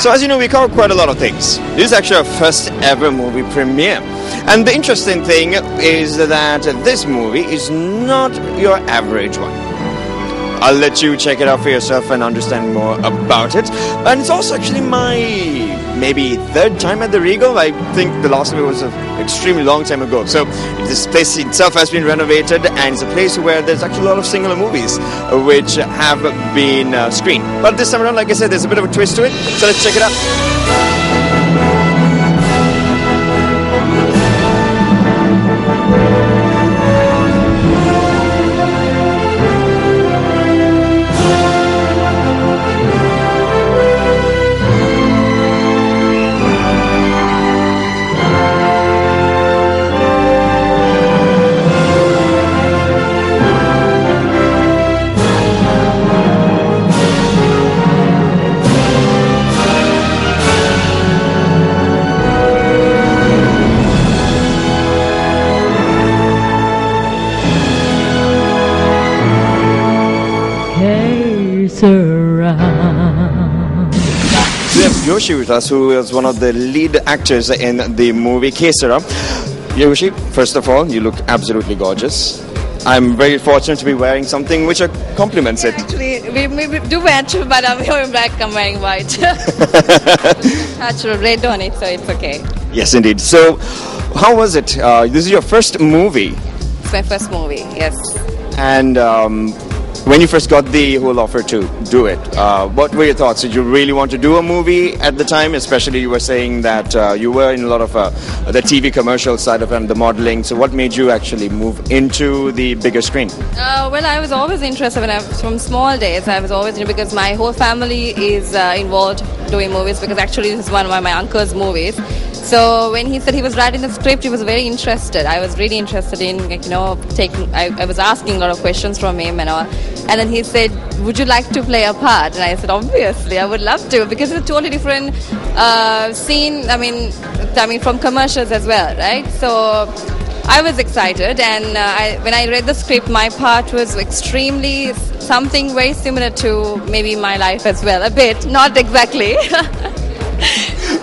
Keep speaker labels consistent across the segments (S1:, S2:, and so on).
S1: So as you know, we cover quite a lot of things. This is actually our first ever movie premiere. And the interesting thing is that this movie is not your average one. I'll let you check it out for yourself and understand more about it. And it's also actually my maybe third time at the Regal. I think the last time it was an extremely long time ago. So this place itself has been renovated, and it's a place where there's actually a lot of singular movies which have been screened. But this time around, like I said, there's a bit of a twist to it. So let's check it out. Yoshi with us, who is one of the lead actors in the movie Kesara. Yoshi, first of all, you look absolutely gorgeous. I'm very fortunate to be wearing something which complements it.
S2: Actually, we do match, but I'm wearing black, I'm wearing white. Natural red on it, so it's okay.
S1: Yes, indeed. So, how was it? This is your first movie.
S2: It's my first movie, yes.
S1: And when you first got the whole offer to do it, what were your thoughts? Did you really want to do a movie at the time? Especially you were saying that you were in a lot of the TV commercial side of it and the modeling. So what made you actually move into the bigger screen?
S2: Well, I was always interested from small days. I was always, because my whole family is involved doing movies, because actually this is one of my uncle's movies. So when he said he was writing the script, he was very interested. I was really interested in, I was asking a lot of questions from him and all. And then he said, would you like to play a part? And I said, obviously, I would love to, because it's a totally different scene, I mean, from commercials as well, right? So I was excited, and when I read the script, my part was extremely something very similar to maybe my life as well, a bit, not exactly.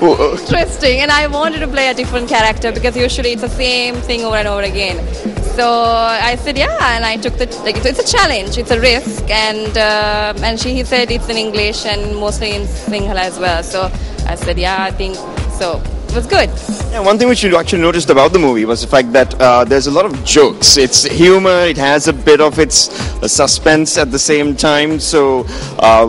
S2: Interesting, and I wanted to play a different character, because usually it's the same thing over and over again. So I said yeah, and I took it's a challenge, it's a risk, and he said it's in English and mostly in Sinhala as well. So I said yeah, I think so. It was good.
S1: Yeah, one thing which you actually noticed about the movie was the fact that there's a lot of jokes. It's humor, it has a bit of its suspense at the same time. So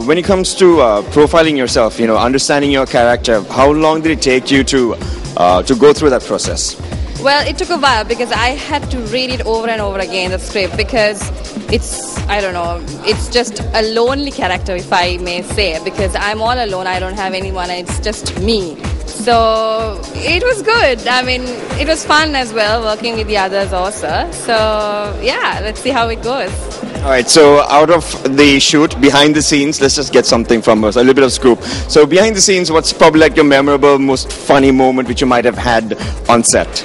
S1: when it comes to profiling yourself, understanding your character, how long did it take you to go through that process?
S2: Well, it took a while, because I had to read it over and over again, the script, because it's just a lonely character, if I may say, because I'm all alone, I don't have anyone, it's just me. So it was good. I mean, it was fun as well, working with the others also. So yeah, let's see how it goes.
S1: All right, so out of the shoot, behind the scenes, let's just get something from us, a little bit of scoop. So behind the scenes, what's probably like your memorable, most funny moment which you might have had on set?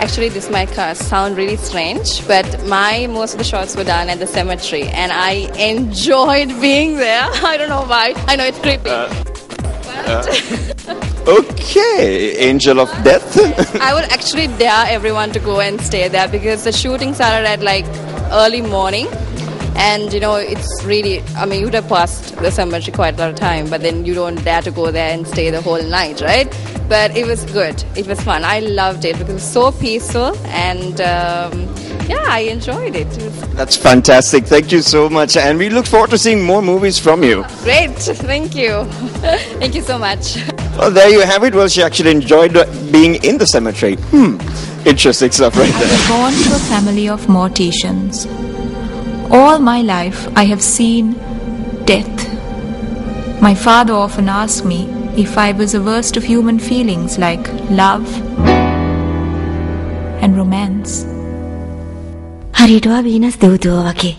S2: Actually, this might sound really strange, but most of the shots were done at the cemetery, and I enjoyed being there. I don't know why. I know it's creepy.
S1: Okay, Angel of Death.
S2: I would actually dare everyone to go and stay there, because the shooting started at early morning, and it's really, you would have passed the cemetery quite a lot of time, but then you don't dare to go there and stay the whole night, right? But it was good, it was fun, I loved it, because it was so peaceful, and yeah, I enjoyed it.
S1: That's fantastic, thank you so much, and we look forward to seeing more movies from you.
S2: Great, thank you. Thank you so much.
S1: Well, there you have it. Well, she actually enjoyed being in the cemetery. Interesting stuff right there.
S3: I was born to a family of morticians. All my life I have seen death. My father often asked me if I was averse to human feelings like love and romance.
S4: හරිටවා වීනස් දෙව්දුව වගේ.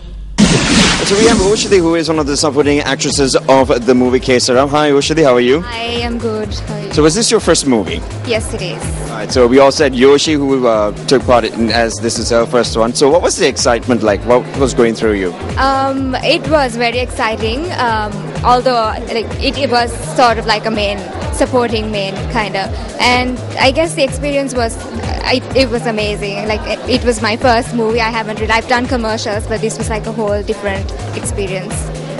S1: So we have Oshadi, who is one of the supporting actresses of the movie Kesara. Hi Oshadi, how are you?
S5: I am good. How are you?
S1: So was this your first movie?
S5: Yes, it is.
S1: Alright, so we also had Yoshi, who took part in, as this is her first one. So what was the excitement like? What was going through you?
S5: It was very exciting. Although it was sort of like a main supporting main kind of. And I guess the experience was it was amazing. Like it was my first movie. I've done commercials, but this was like a whole different experience.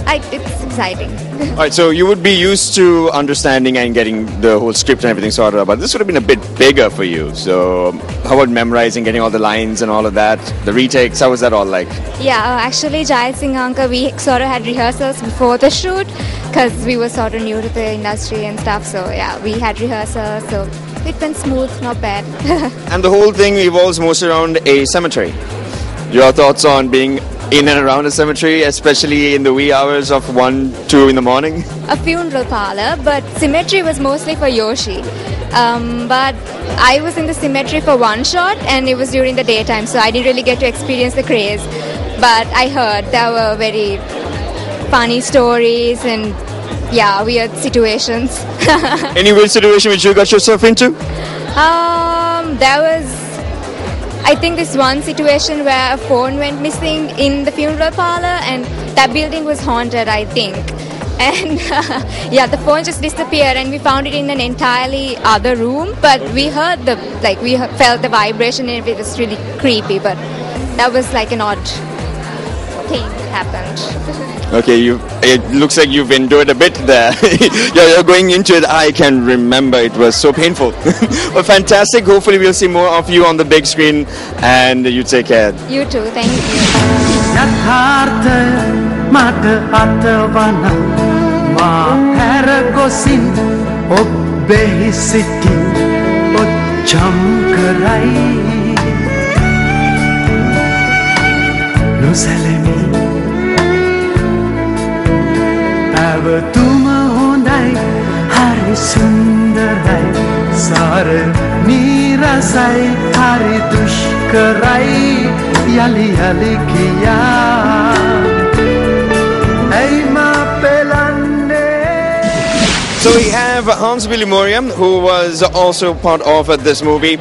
S5: It's exciting.
S1: All right, so you would be used to understanding and getting the whole script and everything sorted out, but this would have been a bit bigger for you. So how about memorizing, getting all the lines and all of that? The retakes, how was that all like?
S5: Yeah, actually, Jai Singh Anka, we sort of had rehearsals before the shoot because we were sort of new to the industry and stuff. So yeah, we had rehearsals, so it went smooth, not bad.
S1: And the whole thing revolves most around a cemetery. Your thoughts on being in and around a cemetery, especially in the wee hours of 1, 2 in the morning?
S5: A funeral parlor, but cemetery was mostly for Yoshi. But I was in the cemetery for one shot and it was during the daytime, so I didn't really get to experience the craze. But I heard there were very funny stories and weird situations.
S1: Any weird situation which you got yourself into?
S5: There was, I think, this one situation where a phone went missing in the funeral parlor and that building was haunted, I think. And the phone just disappeared and we found it in an entirely other room, but we heard we felt the vibration and it was really creepy, but that was like an odd thing that happened.
S1: Okay, it looks like you've endured a bit there. You're going into it. I can remember it was so painful. Well, fantastic. Hopefully we'll see more of you on the big screen and you take care.
S5: You too. Thank you.
S6: Avatuma hondai hari sundarai sar nirasai hari dushkarai yali yali kiya hey ma pelande.
S1: So we have Hans Billy Moriam, who was also part of this movie.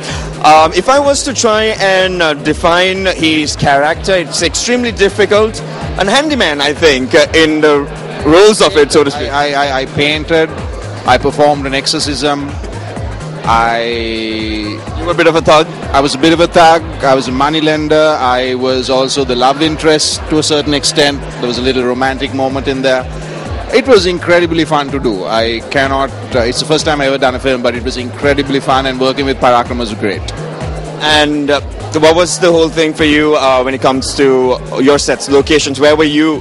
S1: If I was to try and define his character, it's extremely difficult. And handyman, I think, in the roles of it, so to speak.
S7: I painted, I performed an exorcism,
S1: You were a bit of a thug?
S7: I was a bit of a thug, I was a moneylender, I was also the love interest to a certain extent. There was a little romantic moment in there. It was incredibly fun to do. I cannot, it's the first time I ever done a film, but it was incredibly fun and working with Parakram was great.
S1: And what was the whole thing for you when it comes to your sets, locations? Where were you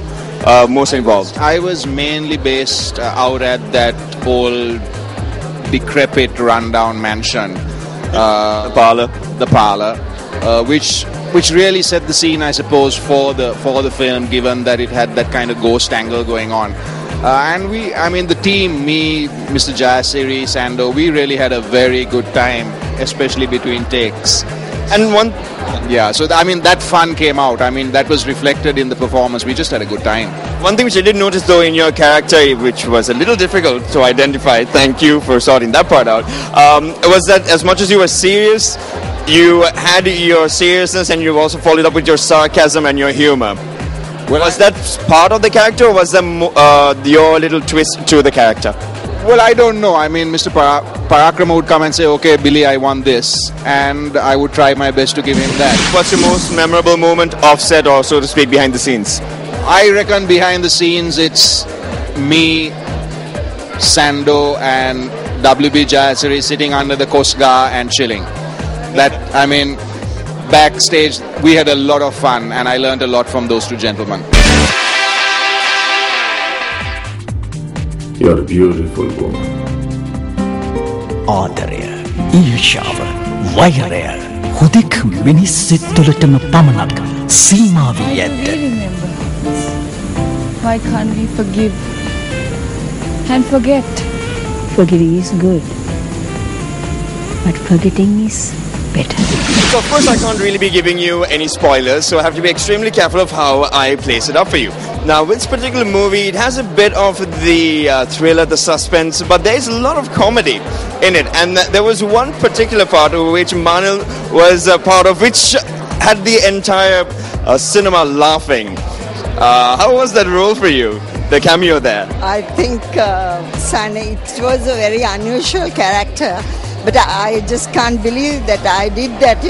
S1: most involved?
S7: I was mainly based out at that old decrepit rundown mansion.
S1: The parlor.
S7: Which really set the scene, I suppose, for the film, given that it had that kind of ghost angle going on. And the team, me, Mr. Jayasiri, Sando, we really had a very good time, especially between takes.
S1: And
S7: so that fun came out. That was reflected in the performance. We just had a good time.
S1: One thing which I did notice though in your character, which was a little difficult to identify, thank you for sorting that part out, was that as much as you were serious, you had your seriousness and you also followed up with your sarcasm and your humor. Was that part of the character, or was that your little twist to the character?
S7: Well, I don't know. Mr. Parakram would come and say, okay, Billy, I want this. And I would try my best to give him that.
S1: What's your most memorable moment off set, or so to speak, behind the scenes?
S7: I reckon behind the scenes, it's me, Sando, and WB Jayasiri sitting under the Kosga and chilling. Backstage, we had a lot of fun, and I learned a lot from those two gentlemen.
S8: You're a beautiful woman.
S9: ආදරය, ඊර්ෂාව, වෛරය, හුදෙක් මිනිස් සිත් තුළටම පමණක් සීමා වී ඇත.
S10: Why can't we forgive and forget?
S4: Forgiving is good, but forgetting is better.
S1: So of course I can't really be giving you any spoilers, so I have to be extremely careful of how I place it up for you. Now, with this particular movie, it has a bit of the thriller, the suspense, but there is a lot of comedy in it. And there was one particular part which Manil was a part of, which had the entire cinema laughing. How was that role for you? The cameo there.
S8: I think, son, it was a very unusual character, but I just can't believe that I did that,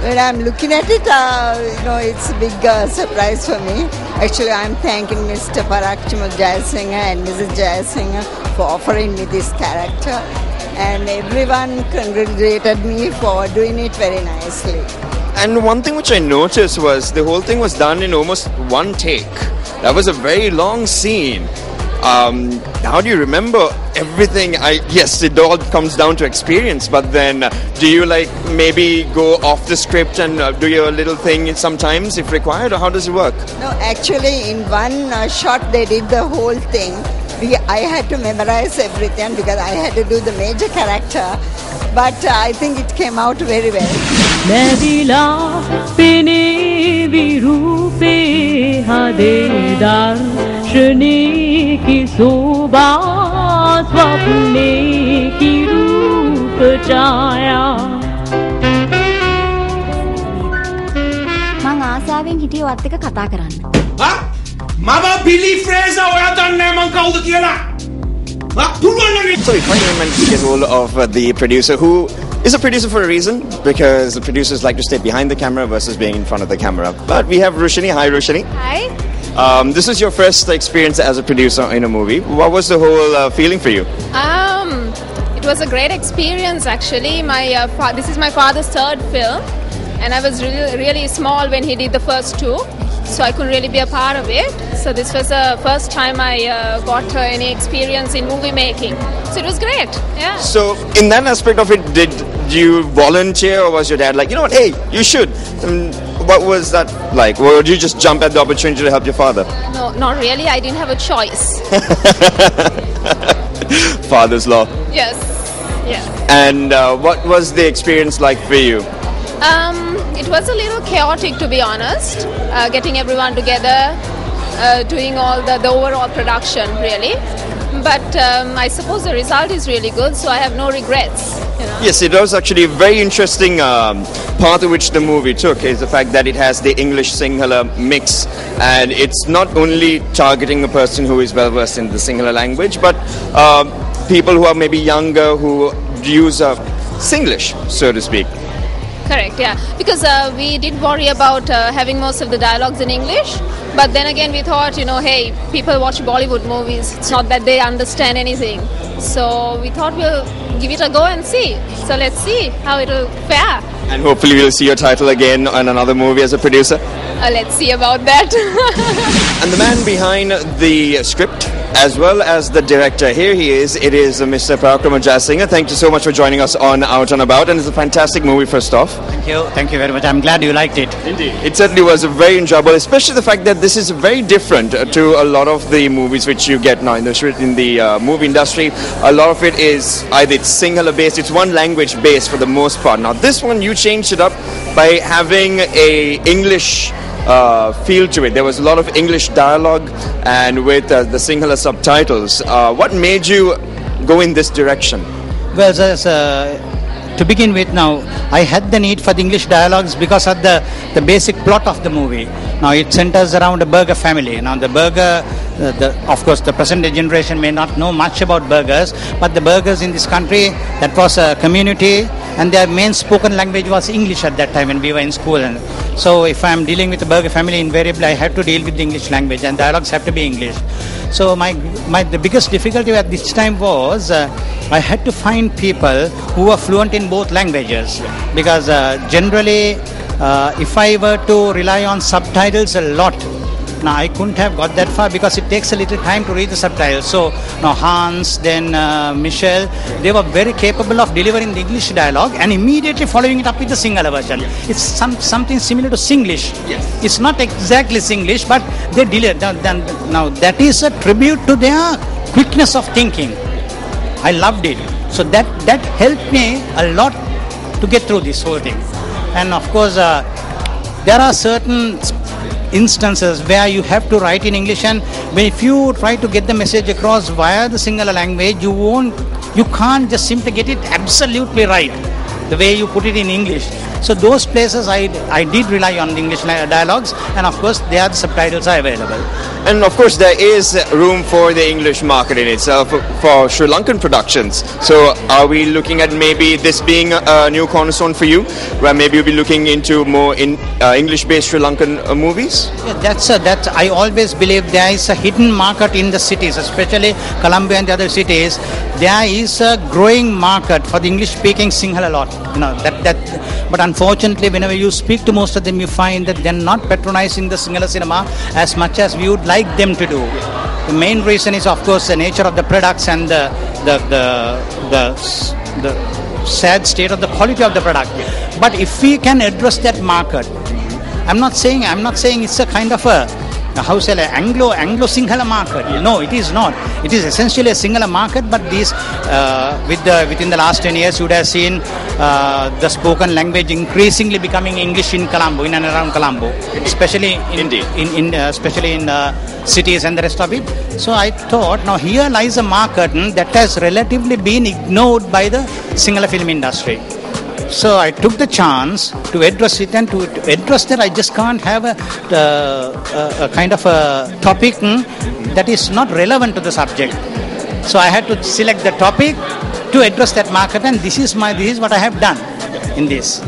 S8: When I'm looking at it, it's a big surprise for me. Actually, I'm thanking Mr. Parakchimal Jayasinghe and Mrs. Jayasinghe for offering me this character. And everyone congratulated me for doing it very nicely.
S1: And one thing which I noticed was the whole thing was done in almost one take. That was a very long scene. How do you remember everything? Yes, it all comes down to experience, but then do you maybe go off the script and do your little thing sometimes if required, or how does it work?
S8: No, actually in one shot they did the whole thing. I had to memorize everything because I had to do the major character, but I think it came out very well.
S5: මං ආසාවෙන් හිටියේ ඔයත් එක්ක කතා කරන්න.
S6: Mama Billy Fraser, ඔයා දන්නේ මං කවුද කියලා?
S1: So we finally managed to get hold of the producer, who is a producer for a reason, because the producers like to stay behind the camera versus being in front of the camera. But we have Rushini. Hi, Rushini.
S11: Hi.
S1: This is your first experience as a producer in a movie. What was the whole feeling for you?
S11: It was a great experience, actually. This is my father's third film, and I was really small when he did the first two, so I couldn't really be a part of it. So this was the first time I got any experience in movie making. So it was great. Yeah.
S1: So in that aspect of it, did you volunteer, or was your dad like, you know what, hey, you should? What was that like? Or did you just jump at the opportunity to help your father?
S11: No, not really. I didn't have a choice.
S1: Father's law.
S11: Yes. Yeah.
S1: And what was the experience like for you?
S11: It was a little chaotic, to be honest. Getting everyone together, doing all the overall production, really. But I suppose the result is really good, so I have no regrets.
S1: Yes, it was actually a very interesting part of which the movie took, is the fact that it has the English Sinhala mix, and it's not only targeting a person who is well versed in the Sinhala language, but people who are maybe younger who use Singlish, so to speak.
S11: Correct, yeah. Because we did worry about having most of the dialogues in English, but then again we thought, hey, people watch Bollywood movies. It's not that they understand anything. So we thought we'll give it a go and see. So let's see how it'll fare.
S1: And hopefully we'll see your title again on another movie as a producer.
S11: Let's see about that.
S1: And the man behind the script, as well as the director, here he is. It is Mr. Parakchimal Jayasinghe. Thank you so much for joining us on Out and About, and it's a fantastic movie first off.
S12: Thank you very much. I'm glad you liked it.
S1: Indeed. It certainly was very enjoyable, especially the fact that this is very different to a lot of the movies which you get now in the movie industry. A lot of it is either it's Sinhala based, it's one language based for the most part. Now this one you changed it up by having a English feel to it. There was a lot of English dialogue and with the Sinhala subtitles. What made you go in this direction?
S12: Well, to begin with, now I had the need for the English dialogues because of the basic plot of the movie. Now it centers around a burger family. Now the burger, of course the present day generation may not know much about burgers, but the burgers in this country, that was a community, and their main spoken language was English at that time when we were in school. And so if I am dealing with a burger family, invariably I have to deal with the English language, and dialogues have to be English. So the biggest difficulty at this time was I had to find people who were fluent in both languages, because generally if I were to rely on subtitles a lot, now I couldn't have got that far because it takes a little time to read the subtitles. So now Hans, then Michelle, they were very capable of delivering the English dialogue and immediately following it up with the Sinhala version. It's something similar to Singlish.
S1: Yes.
S12: It's not exactly Singlish, but they deliver. Now that is a tribute to their quickness of thinking. I loved it. So that helped me a lot to get through this whole thing. And of course, there are certain instances where you have to write in English, and if you try to get the message across via the Sinhala language, you can't just simply get it absolutely right the way you put it in English. So those places I did rely on the English dialogues, and of course there the subtitles are available.
S1: And of course there is room for the English market in itself for Sri Lankan productions. So are we looking at maybe this being a new cornerstone for you, where maybe you'll be looking into more English-based Sri Lankan movies?
S12: Yeah, that's I always believe there is a hidden market in the cities, especially Colombo and the other cities. There is a growing market for the English-speaking Sinhala lot. But unfortunately, whenever you speak to most of them, you find that they're not patronizing the Sinhala cinema as much as we would like them to do. The main reason is, of course, the nature of the products and the sad state of the quality of the product. But if we can address that market, I'm not saying it's a kind of a Anglo Sinhala market. No, it is not. It is essentially a Sinhala market, but these within the last 10 years you would have seen the spoken language increasingly becoming English in Colombo, in and around Colombo, especially especially in cities and the rest of it. So I thought, now here lies a market that has relatively been ignored by the Sinhala film industry. So I took the chance to address it, and to address that I just can't have a kind of a topic that is not relevant to the subject. So I had to select the topic to address that market, and this is what I have done in this.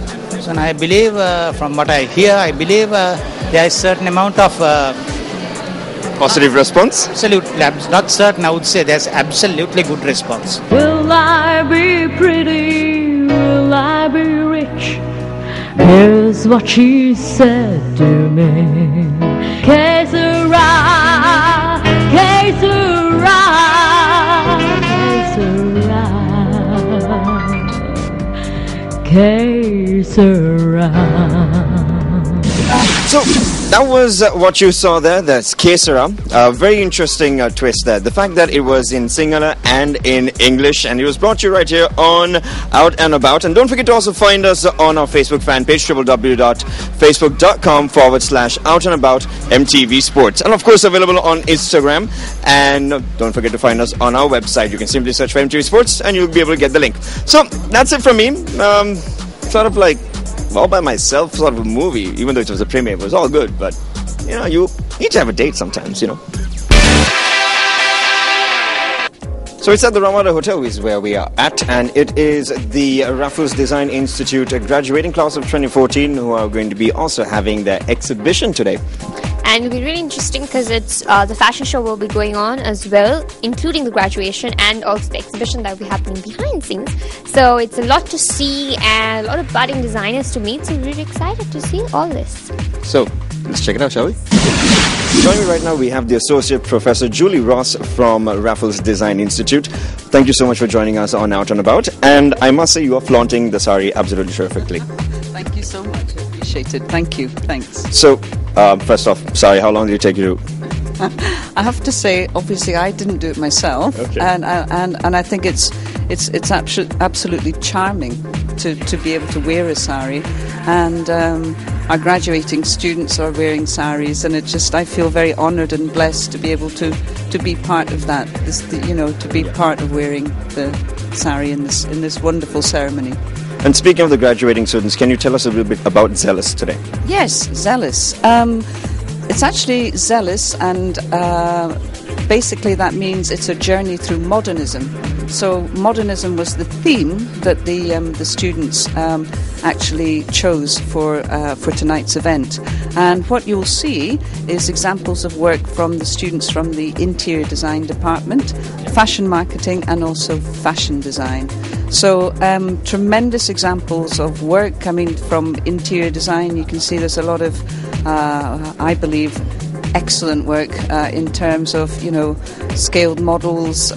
S12: So and I believe, from what I hear, there is certain amount of
S1: positive response.
S12: Absolutely, not certain. I would say there's absolutely good response.
S10: Will I be pretty? Will I be rich? Here's what she said to me. Que sera, que sera, que sera, que sera.
S1: So that was what you saw there. That's Kesara. A very interesting twist there. The fact that it was in Sinhala and in English, and it was brought to you right here on Out and About. And don't forget to also find us on our Facebook fan page, www.facebook.com/Out and About MTV Sports. And of course available on Instagram. And don't forget to find us on our website. You can simply search for MTV Sports and you'll be able to get the link. So that's it from me. Sort of like all by myself sort of a movie, even though it was a premiere. It was all good, but you need to have a date sometimes, So it's at the Ramada Hotel is where we are at, and it is the Raffles Design Institute graduating class of 2014 who are going to be also having their exhibition today.
S13: And it'll be really interesting because it's the fashion show will be going on as well, including the graduation and also the exhibition that will be happening behind scenes. So it's a lot to see and a lot of budding designers to meet. So we're really excited to see all this.
S1: So let's check it out, shall we? Joining me right now, we have the Associate Professor Julie Ross from Raffles Design Institute. Thank you so much for joining us on Out and About. And I must say, you are flaunting the sari absolutely terrifically.
S14: Thank you so much. I appreciate it. Thank you. Thanks.
S1: So, first off, sorry, how long did it take you to...
S14: I have to say, obviously, I didn't do it myself,
S1: okay.
S14: and I think it's absolutely charming to be able to wear a sari, and our graduating students are wearing saris, and I feel very honoured and blessed to be able to be part of that. To be part of wearing the sari in this wonderful ceremony.
S1: And speaking of the graduating students, can you tell us a little bit about Zealous today?
S14: Yes, Zealous. It's actually Zealous, and basically that means it's a journey through modernism. So modernism was the theme that the students actually chose for tonight's event. And what you'll see is examples of work from the students from the interior design department, fashion marketing, and also fashion design. So tremendous examples of work coming from interior design. You can see there's a lot of, I believe, excellent work in terms of scaled models,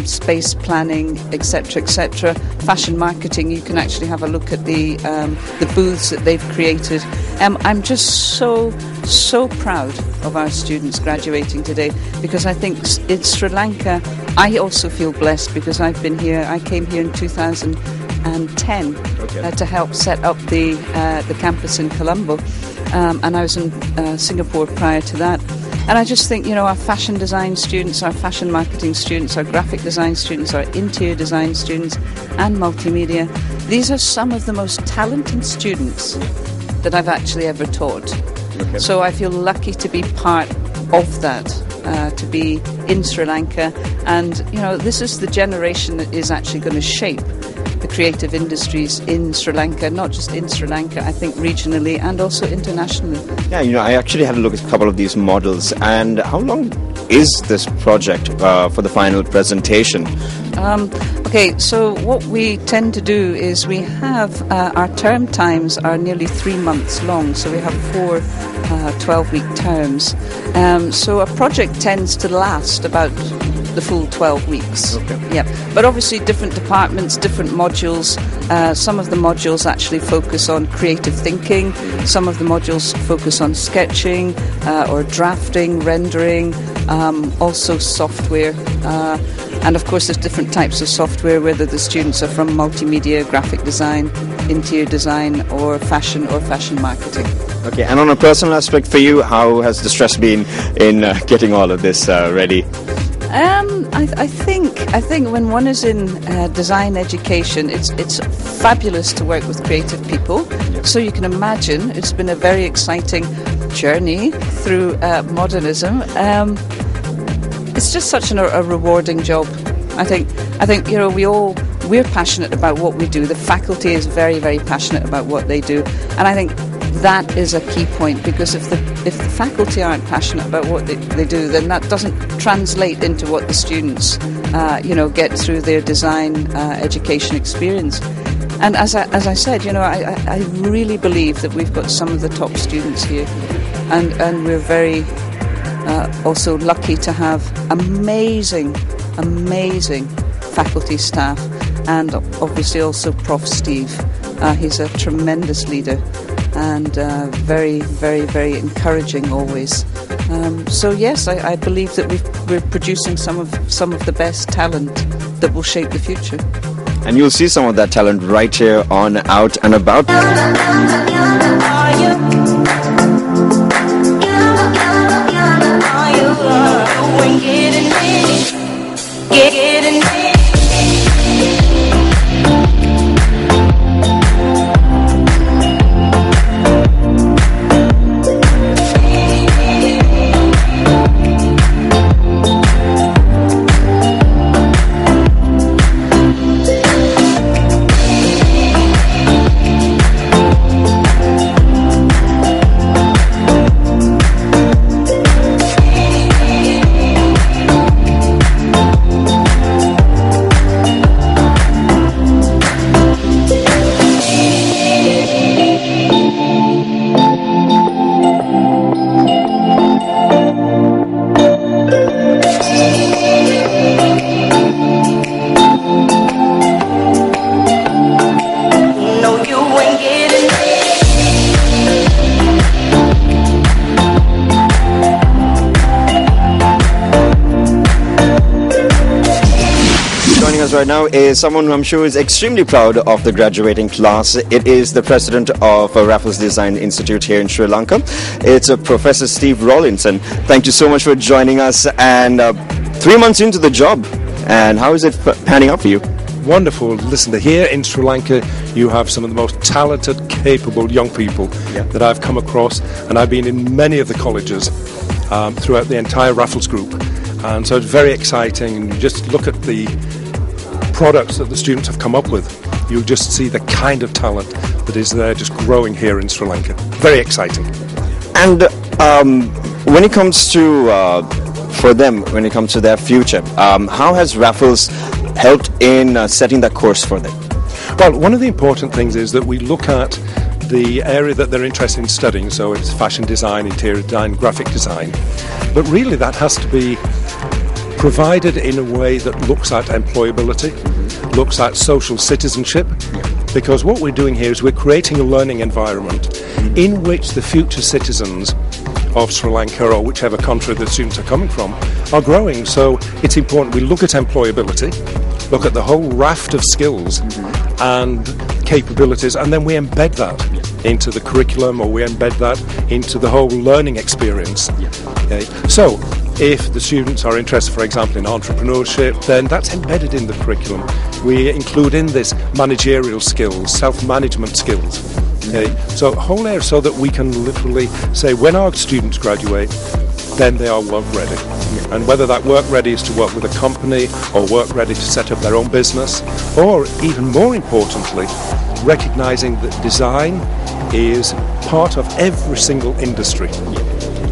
S14: space planning, etc., etc. Fashion marketing. You can actually have a look at the booths that they've created. I'm just so proud of our students graduating today, because I think in Sri Lanka I also feel blessed because I've been here. I came here in 2010 to help set up the campus in Colombo. And I was in Singapore prior to that. And I just think, our fashion design students, our fashion marketing students, our graphic design students, our interior design students, and multimedia, these are some of the most talented students that I've actually ever taught.
S1: Okay.
S14: So I feel lucky to be part of that, to be in Sri Lanka. And, this is the generation that is actually going to shape the creative industries in Sri Lanka, not just in Sri Lanka, I think regionally and also internationally.
S1: Yeah, I actually had a look at a couple of these models. And how long is this project for the final presentation?
S14: Okay, so what we tend to do is we have our term times are nearly 3 months long, so we have 4 12-week terms. So a project tends to last about the full 12 weeks.
S1: Okay.
S14: Yeah, but obviously different departments, different modules. Some of the modules actually focus on creative thinking. Some of the modules focus on sketching or drafting, rendering, also software. And of course there's different types of software, whether the students are from multimedia, graphic design, interior design, or fashion marketing.
S1: Okay, and on a personal aspect for you, how has the stress been in getting all of this ready?
S14: I think when one is in design education, it's fabulous to work with creative people.
S1: Yep.
S14: So you can imagine it's been a very exciting journey through modernism. It's just such a rewarding job. I think we're passionate about what we do. The faculty is very, very passionate about what they do, and I think that is a key point, because if the faculty aren't passionate about what they do, then that doesn't translate into what the students get through their design education experience. And as I said, I really believe that we've got some of the top students here, and we're very also lucky to have amazing faculty staff, and obviously also Prof. Steve. He's a tremendous leader and very, very, very encouraging always. So yes, I believe that we're producing some of the best talent that will shape the future.
S1: And you'll see some of that talent right here on Out and About. Right now is someone who I'm sure is extremely proud of the graduating class. It is the president of Raffles Design Institute here in Sri Lanka. It's Professor Steve Rawlinson. Thank you so much for joining us, and 3 months into the job, and how is it panning out for you?
S15: Wonderful. Listen, here in Sri Lanka you have some of the most talented, capable young people that I've come across, and I've been in many of the colleges throughout the entire Raffles group, and so it's very exciting. And you just look at the products that the students have come up with, you'll just see the kind of talent that is there just growing here in Sri Lanka. Very exciting.
S1: And when it comes to for them, when it comes to their future, how has Raffles helped in setting that course for them?
S15: Well, one of the important things is that we look at the area that they're interested in studying, so it's fashion design, interior design, graphic design, but really that has to be provided in a way that looks at employability, looks at social citizenship, because what we're doing here is we're creating a learning environment in which the future citizens of Sri Lanka, or whichever country the students are coming from, are growing. So it's important we look at employability, look at the whole raft of skills and capabilities, and then we embed that into the curriculum, or we embed that into the whole learning experience. Okay? So, if the students are interested, for example, in entrepreneurship, then that's embedded in the curriculum. We include in this managerial skills, self-management skills. Okay? So, whole area so that we can literally say when our students graduate, then they are work ready. And whether that work ready is to work with a company or work ready to set up their own business, or even more importantly, recognizing that design is part of every single industry,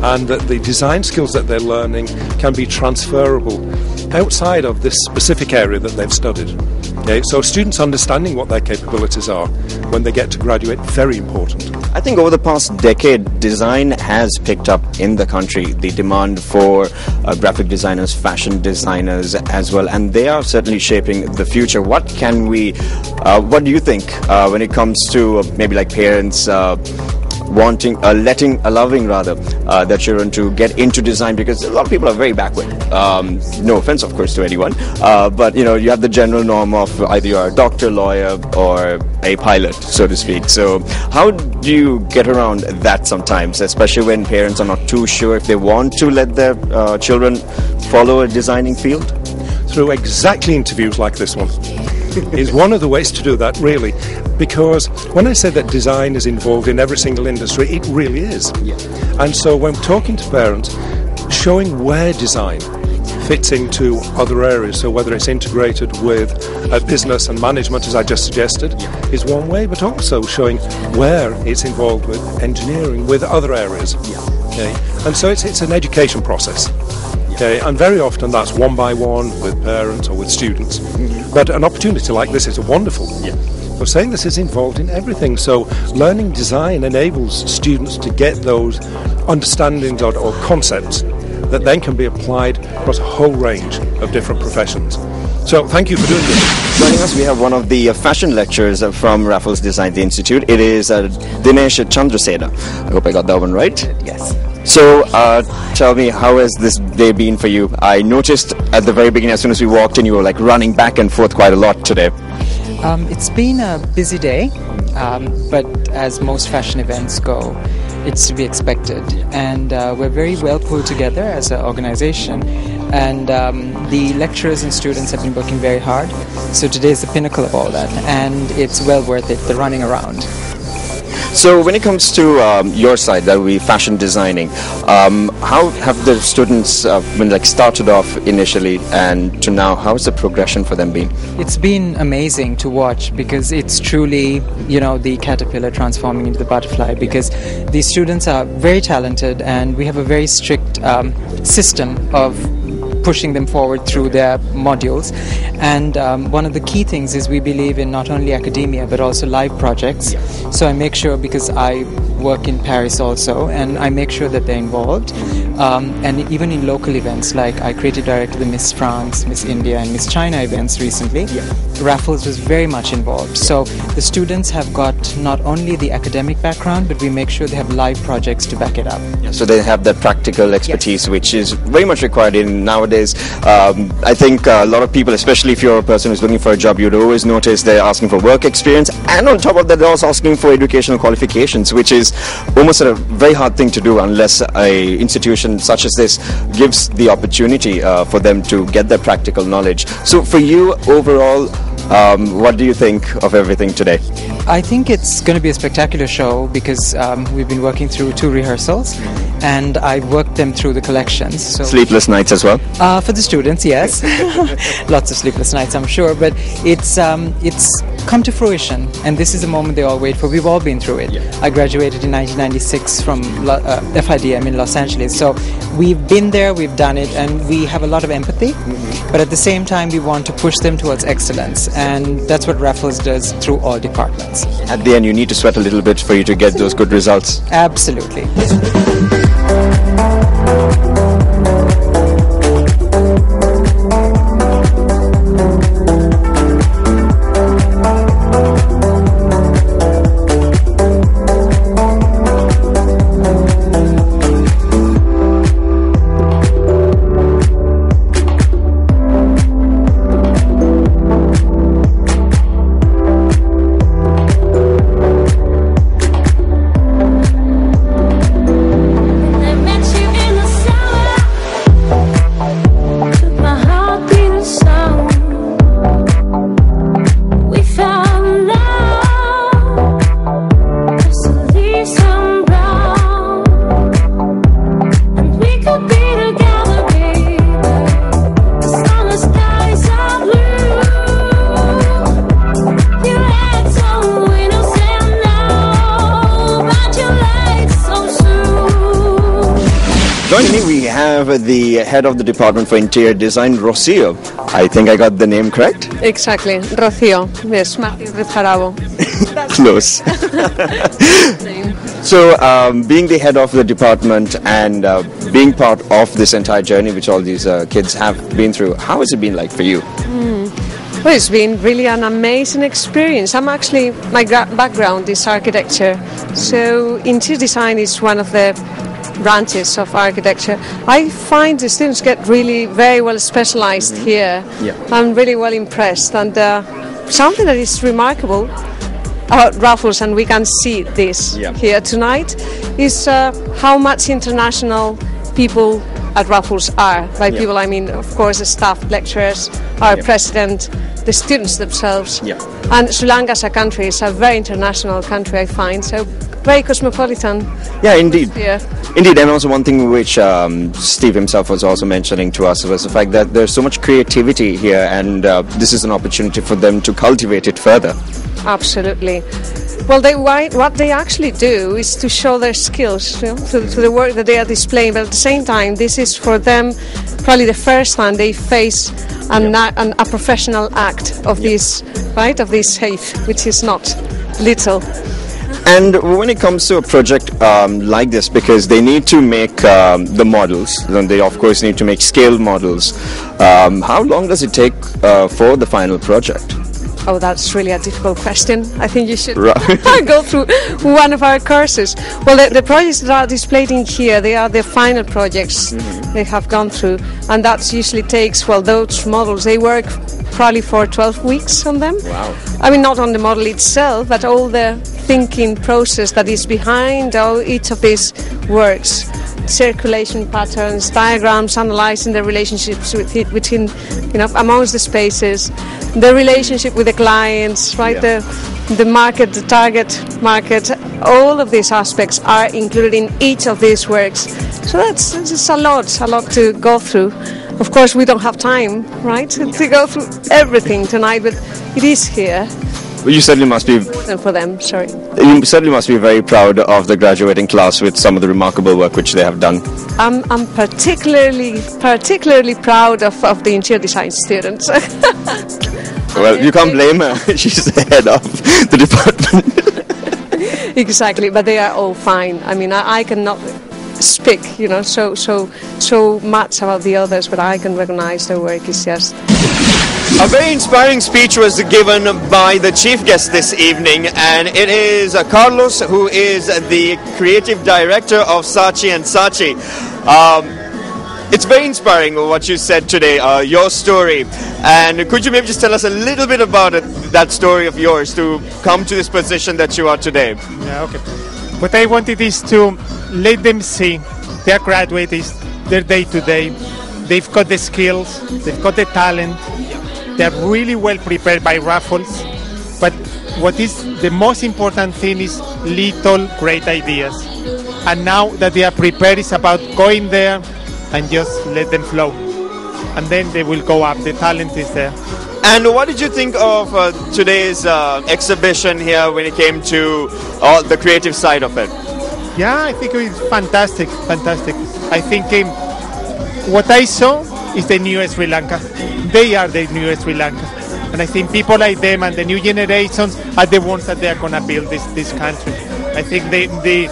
S15: and that the design skills that they're learning can be transferable outside of this specific area that they've studied. Okay, so students understanding what their capabilities are when they get to graduate, very important.
S1: I think over the past decade, design has picked up in the country, the demand for graphic designers, fashion designers as well, and they are certainly shaping the future. What do you think when it comes to maybe like parents allowing their children to get into design, because a lot of people are very backward. No offense, of course, to anyone, but you have the general norm of either you're a doctor, lawyer, or a pilot, so to speak. So how do you get around that sometimes, especially when parents are not too sure if they want to let their children follow a designing field?
S15: Through exactly interviews like this one is one of the ways to do that, really, because when I say that design is involved in every single industry, it really is. And so when talking to parents, showing where design fits into other areas, so whether it's integrated with business and management, as I just suggested, is one way, but also showing where it's involved with engineering, with other areas. Okay? And so it's an education process. Okay, and very often that's one by one with parents or with students. But an opportunity like this is wonderful. We're saying this is involved in everything. So learning design enables students to get those understandings or concepts that then can be applied across a whole range of different professions. So thank you for doing this.
S1: Joining us, we have one of the fashion lecturers from Raffles Design Institute. It is Dinesh Chandrasena. I hope I got that one right.
S16: Yes.
S1: So, tell me, how has this day been for you? I noticed at the very beginning, as soon as we walked in, you were like running back and forth quite a lot today.
S16: It's been a busy day, but as most fashion events go, it's to be expected. And we're very well pulled together as an organization. And the lecturers and students have been working very hard. So today is the pinnacle of all that. And it's well worth it, the running around.
S1: So when it comes to your side, that will be fashion designing, how have the students started off initially and to now, how has the progression for them been?
S16: It's been amazing to watch, because it's truly, the caterpillar transforming into the butterfly, because these students are very talented and we have a very strict system of pushing them forward through their modules. And one of the key things is we believe in not only academia but also live projects. So I make sure, because I work in Paris also, and I make sure that they're involved. And even in local events, like I creative directed the Miss France, Miss India and Miss China events recently, Raffles was very much involved. So the students have got not only the academic background, but we make sure they have live projects to back it up.
S1: So they have that practical expertise, which is very much required in nowadays. I think a lot of people, especially if you're a person who's looking for a job, you'd always notice they're asking for work experience, and on top of that they're also asking for educational qualifications, which is almost a very hard thing to do unless a institution such as this gives the opportunity for them to get their practical knowledge. So for you overall, what do you think of everything today?
S16: I think it's going to be a spectacular show, because we've been working through 2 rehearsals and I've worked them through the collections. So
S1: sleepless nights as well?
S16: For the students, yes. Lots of sleepless nights, I'm sure, but it's come to fruition, and this is the moment they all wait for. We've all been through it. I graduated in 1996 from FIDM in Los Angeles, so we've been there, we've done it, and we have a lot of empathy, but at the same time we want to push them towards excellence, and that's what Raffles does through all departments.
S1: At the end you need to sweat a little bit for you to get those good results.
S16: Absolutely.
S1: have the head of the Department for Interior Design, Rocio. I think I got the name correct?
S17: Exactly, Rocío. Yes, Martin Rizjarabo.
S1: Close. So, being the head of the department and being part of this entire journey which all these kids have been through, how has it been like for you?
S17: Well, it's been really an amazing experience. My background is architecture, so interior design is one of the branches of architecture. I find the students get really very well specialized here.
S1: Yeah.
S17: I'm really well impressed, and something that is remarkable about Raffles, and we can see this here tonight, is how much international people at Raffles are. By people, I mean, of course, the staff, lecturers, our president, the students themselves. And Sri Lanka as a country is a very international country, I find, so very cosmopolitan.
S1: Yeah, indeed.
S17: Yeah.
S1: Indeed, and also one thing which Steve himself was also mentioning to us was the fact that there's so much creativity here, and this is an opportunity for them to cultivate it further.
S17: Absolutely. Well, what they actually do is to show their skills, you know, to the work that they are displaying, but at the same time, this is for them probably the first time they face a professional act of this, right, of this faith, which is not little.
S1: And when it comes to a project like this, because they need to make the models, then they of course need to make scale models, how long does it take for the final project?
S17: Oh, that's really a difficult question. I think you should go through one of our courses. Well, the projects that are displayed in here, they are the final projects they have gone through, and that usually takes, well, those models, they work probably for 12 weeks on them.
S1: Wow.
S17: I mean, not on the model itself, but all the thinking process that is behind each of these works. Circulation patterns, diagrams, analyzing the relationships within, you know, amongst the spaces, the relationship with the clients, right? The market, the target market, all of these aspects are included in each of these works. So that's a lot to go through. Of course, we don't have time, right, to go through everything tonight, but it is here.
S1: Well, you certainly must be.
S17: For them, sorry.
S1: You certainly must be very proud of the graduating class with some of the remarkable work which they have done.
S17: I'm particularly proud of the interior design students.
S1: Well, you can't blame her. She's the head of the department.
S17: Exactly, but they are all fine. I mean, I cannot speak, you know, so much about the others, but I can recognize their work is just.
S1: A very inspiring speech was given by the chief guest this evening, and it is Carlos, who is the creative director of Saatchi & Saatchi. It's very inspiring what you said today, your story. And could you maybe just tell us a little bit about that story of yours to come to this position that you are today?
S18: Yeah, okay. What I wanted is to let them see their graduates, their day-to-day. They've got the skills, they've got the talent. They're really well prepared by Raffles, but what is the most important thing is little great ideas. And now that they are prepared, it's about going there and just let them flow. And then they will go up, the talent is there.
S1: And what did you think of today's exhibition here when it came to the creative side of it?
S18: Yeah, I think it was fantastic. I think what I saw is the new Sri Lanka. They are the new Sri Lanka. And I think people like them and the new generations are the ones that they are going to build this country. I think they've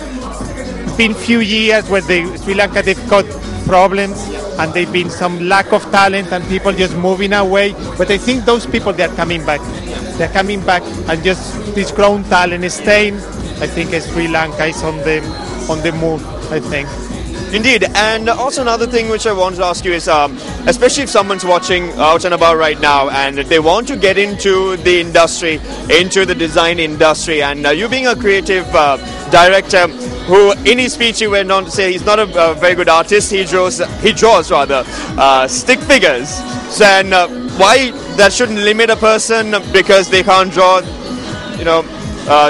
S18: been few years where Sri Lanka, they've got problems and they've been some lack of talent and people just moving away. But I think those people, they are coming back. They're coming back and just this grown talent is staying. I think Sri Lanka is on the move, I think.
S1: Indeed, and also another thing which I wanted to ask you is, especially if someone's watching out and about right now and they want to get into the industry, into the design industry, and you being a creative director who in his speech he went on to say he's not a very good artist, he draws stick figures. So, and why that shouldn't limit a person because they can't draw,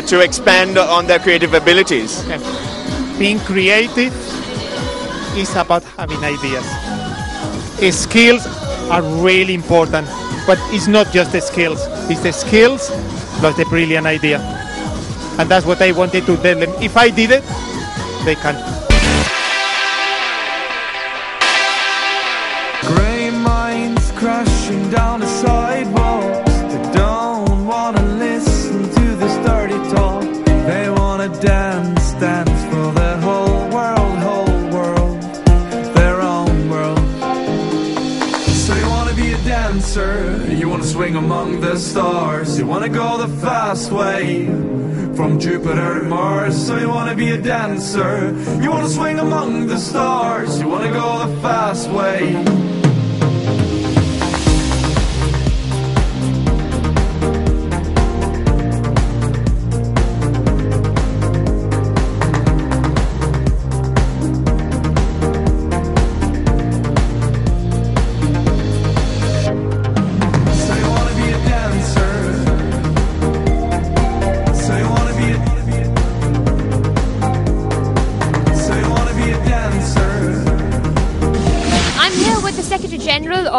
S1: to expand on their creative abilities?
S18: Okay. Being creative is about having ideas. Skills are really important, but it's not just the skills. It's the skills plus the brilliant idea. And that's what I wanted to tell them. If I did it, they can.
S19: pushing down the sidewalks. They don't wanna listen to this dirty talk. They wanna dance, dance for the whole world, their own world. So you wanna be a dancer, you wanna swing among the stars, you wanna go the fast way from Jupiter to Mars. So you wanna be a dancer, you wanna swing among the stars, you wanna go the fast way.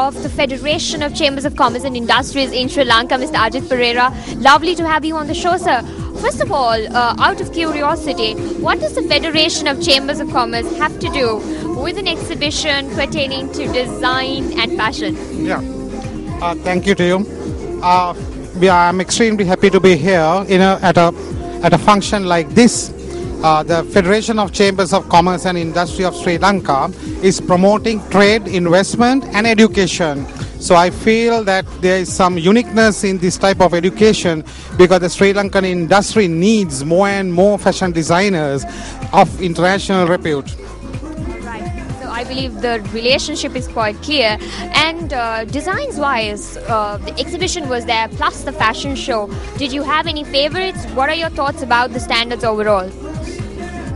S13: Of the Federation of Chambers of Commerce and Industries in Sri Lanka, Mr. Ajit Pereira. Lovely to have you on the show, sir. First of all, out of curiosity, what does the Federation of Chambers of Commerce have to do with an exhibition pertaining to design and fashion?
S20: Yeah, thank you to you. I'm extremely happy to be here at a function like this. The Federation of Chambers of Commerce and Industry of Sri Lanka is promoting trade, investment and education. So I feel that there is some uniqueness in this type of education because the Sri Lankan industry needs more and more fashion designers of international repute.
S13: Right. So I believe the relationship is quite clear. And designs wise, the exhibition was there plus the fashion show. Did you have any favorites? What are your thoughts about the standards overall?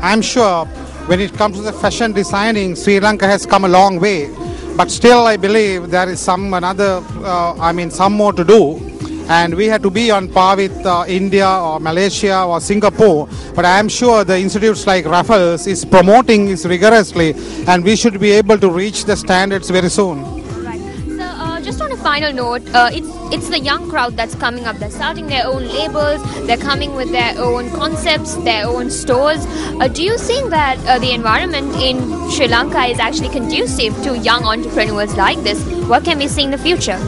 S20: I'm sure when it comes to the fashion designing, Sri Lanka has come a long way. But still, I believe there is some more to do. And we have to be on par with India or Malaysia or Singapore. But I am sure the institutes like Raffles is promoting this rigorously. And we should be able to reach the standards very soon.
S13: Just on a final note, it's the young crowd that's coming up. They're starting their own labels. They're coming with their own concepts, their own stores. Do you think that the environment in Sri Lanka is actually conducive to young entrepreneurs like this? What can we see in the future?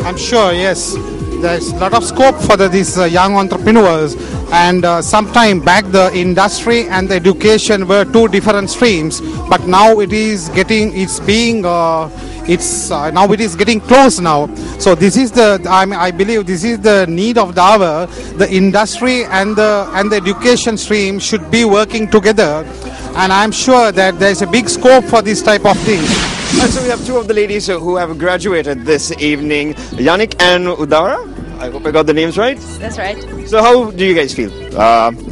S20: I'm sure, yes. There's a lot of scope for these young entrepreneurs. And sometime back, the industry and the education were two different streams. But now it is getting close now. So this is I believe this is the need of the hour. The industry and the education stream should be working together, and I'm sure that there is a big scope for this type of thing.
S1: And so we have two of the ladies who have graduated this evening, Yannick and Udara. I hope I got the names right.
S21: That's right.
S1: So how do you guys feel?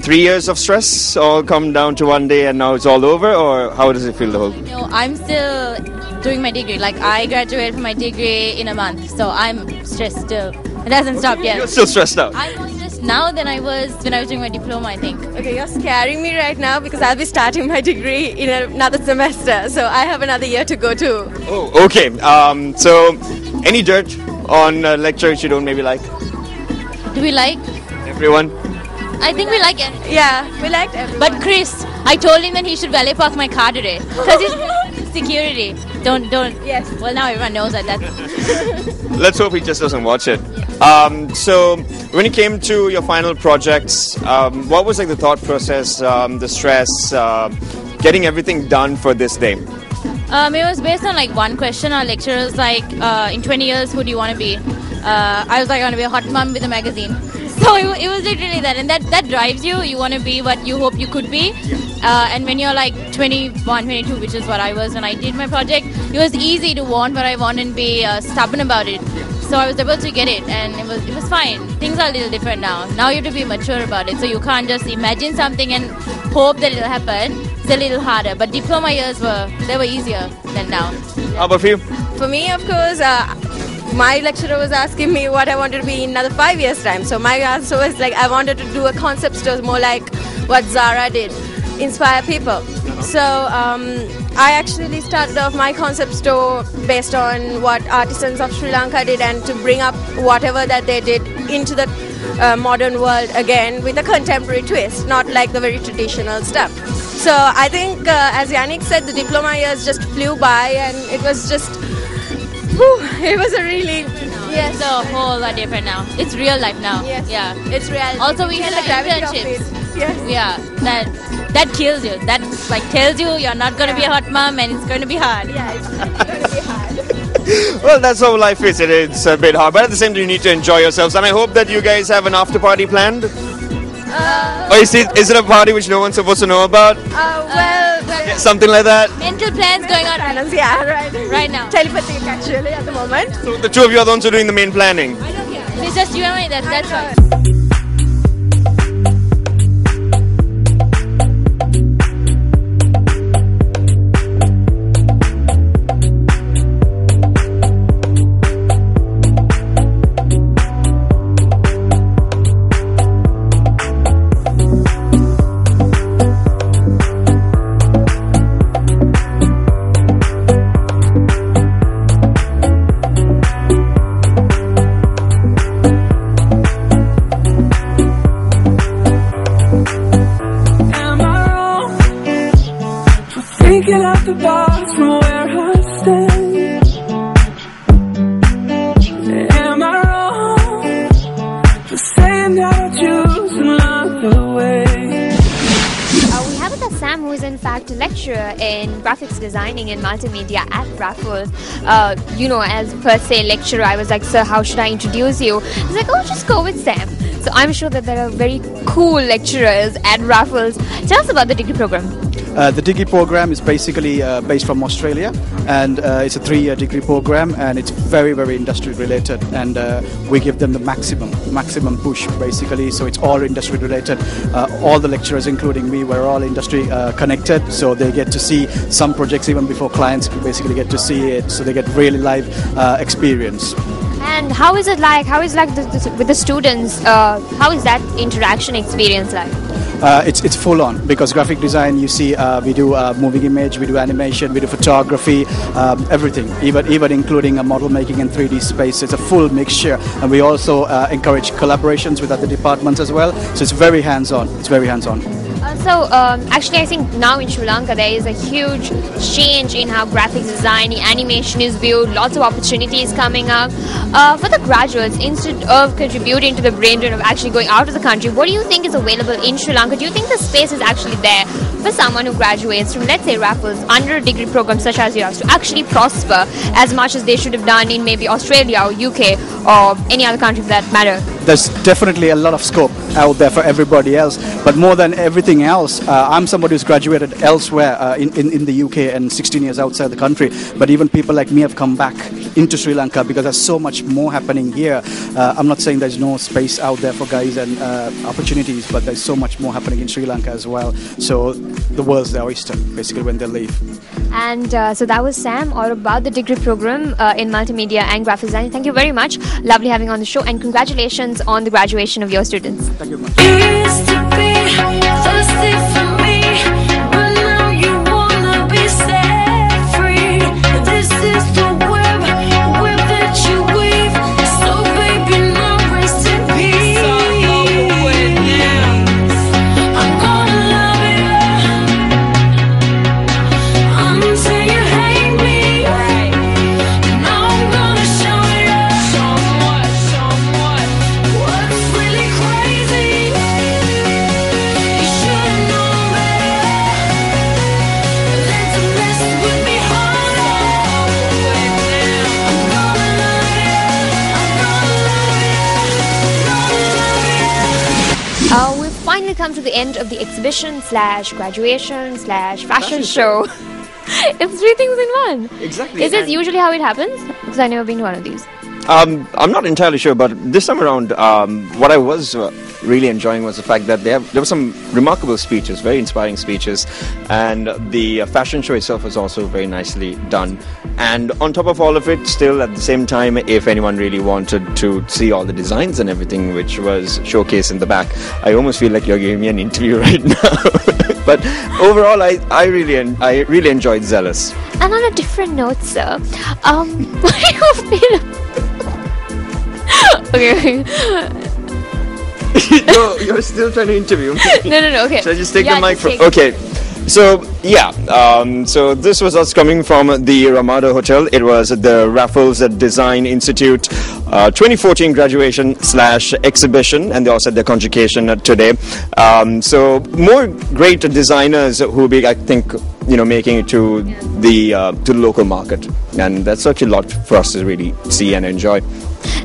S1: 3 years of stress all come down to one day and now it's all over, or how does it feel the whole?
S21: No, I'm still doing my degree. Like I graduated from my degree in a month, so I'm stressed still. It hasn't stopped yet.
S1: You're still stressed out.
S21: I'm more stressed now than I was when I was doing my diploma, I think.
S22: Okay, you're scaring me right now because I'll be starting my degree in another semester, so I have another year to go too.
S1: Oh, okay. So any dirt on lecturers you don't maybe like?
S21: Do we like?
S1: Everyone?
S21: I think we like it.
S22: Yeah, we liked everyone.
S21: But Chris, I told him that he should valet park my car today because he's security. Don't.
S22: Yes.
S21: Well, now everyone knows that.
S1: Let's hope he just doesn't watch it. So when it came to your final projects, what was like the thought process, the stress, getting everything done for this day?
S21: It was based on like one question. Our lecturer was like, in 20 years, who do you want to be? I was like, I want to be a hot mom with a magazine. So it was literally that, and that drives you. You want to be what you hope you could be. And when you're like 21, 22, which is what I was when I did my project, it was easy to want what I want and be stubborn about it. So I was able to get it, and it was fine. Things are a little different now. Now you have to be mature about it. So you can't just imagine something and hope that it'll happen. It's a little harder. But diploma years were easier than now.
S1: How about for you?
S22: For me, of course, my lecturer was asking me what I wanted to be in another 5 years' time. So my answer was like I wanted to do a concept store more like what Zara did, inspire people. So I actually started off my concept store based on what artisans of Sri Lanka did and to bring up whatever that they did into the modern world again with a contemporary twist, not like the very traditional stuff. So I think as Yannick said, the diploma years just flew by and it was just It was a really
S21: It's a whole lot different now. It's real life now.
S22: Yes.
S21: Yeah.
S22: It's reality.
S21: Also, we
S22: You
S21: had
S22: feel the gravity of
S21: internships.
S22: it. Yes.
S21: Yeah. That kills you. That like tells you you're not going to be a hot mom and it's going to be hard.
S22: Yeah, it's going to be hard.
S1: Well, that's how life is. It's a bit hard, but at the same time, you need to enjoy yourselves. And I hope that you guys have an after party planned. Or is it a party which no one's supposed to know about?
S22: Well,
S1: Something like that.
S21: Mental plans going on right now.
S22: Telepathic actually at the moment.
S1: So the two of you are the ones who are doing the main planning.
S21: It's just you and me. That's fine.
S19: Thinking out the box from where I stand. Am I wrong for saying that I choose another way?
S13: We have with us Sam, who is in fact a lecturer in graphics designing and multimedia at Raffles. As per se lecturer, I was like, sir, how should I introduce you? He's like, oh, just go with Sam. So I'm sure that there are very cool lecturers at Raffles. Tell us about the degree program.
S2: The degree program is basically based from Australia, and it's a 3-year degree program, and it's very, very industry related, and we give them the maximum push basically. So it's all industry related. All the lecturers, including me, we're all industry connected, so they get to see some projects even before clients basically get to see it, so they get really live experience.
S13: And how is it like? How is with the students? How is that interaction experience like?
S2: It's full on, because graphic design, you see, we do moving image, we do animation, we do photography, everything, even including model making in 3D space. It's a full mixture, and we also encourage collaborations with other departments as well. So it's very hands-on.
S13: Actually, I think now in Sri Lanka there is a huge change in how graphics design, animation is viewed. Lots of opportunities coming up. For the graduates, instead of contributing to the brain drain of actually going out of the country, what do you think is available in Sri Lanka? Do you think the space is actually there for someone who graduates from, let's say, Raffles under a degree program such as yours to actually prosper as much as they should have done in maybe Australia or UK or any other country for that matter?
S2: There's definitely a lot of scope out there for everybody else, but more than everything else, I'm somebody who's graduated elsewhere in the UK and 16 years outside the country, but even people like me have come back into Sri Lanka because there's so much more happening here. I'm not saying there's no space out there for guys and opportunities, but there's so much more happening in Sri Lanka as well. So the world's their oyster, basically, when they leave.
S13: And so that was Sam, all about the degree program in multimedia and graphic design. Thank you very much. Lovely having you on the show, and congratulations on the graduation of your students.
S2: Thank you very much.
S19: You used to be thirsty for me, but now you wanna be set free. This is the web that you weave. So baby, now rest in peace. I'm gonna love you until you hate me. Now I'm gonna show you what's really crazy. You should've known better than to mess with me harder. I'm gonna love you.
S13: We've finally come to the end of the exhibition / graduation / fashion show. It's 3 things in one.
S1: Exactly.
S13: Is this usually how it happens? Because I've never been to one of these.
S1: I'm not entirely sure, but this time around, what I was really enjoying was the fact that there were some remarkable speeches, very inspiring speeches, and the fashion show itself was also very nicely done. And on top of all of it, still at the same time, if anyone really wanted to see all the designs and everything which was showcased in the back, I almost feel like you're giving me an interview right now. But overall, I really enjoyed Zealous.
S13: And on a different note, sir, what do you feel? Okay.
S1: No, you're still trying to interview me.
S13: No, okay.
S1: Should I just take
S13: Yeah,
S1: the mic
S13: just
S1: from...
S13: take
S1: Okay. So yeah, so this was us coming from the Ramada Hotel. It was the Raffles Design Institute 2014 graduation / exhibition, and they also had their convocation today. So more great designers who will be, I think, making it to the local market, and that's such a lot for us to really see and enjoy.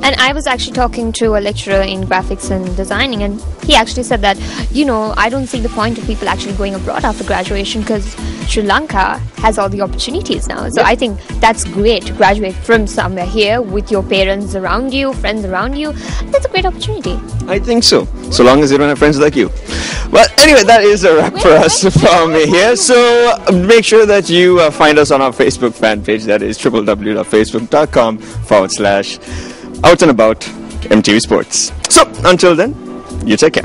S13: And I was actually talking to a lecturer in graphics and designing, and he actually said that, I don't see the point of people actually going abroad after graduation because Sri Lanka has all the opportunities now. So I think that's great to graduate from somewhere here with your parents around you, friends around you. That's a great opportunity.
S1: I think so long as you don't have friends like you. Well, anyway, that is a wrap for us from here. So make sure that you find us on our Facebook fan page. That is www.facebook.com/Out and About MTV Sports. So until then, you take care.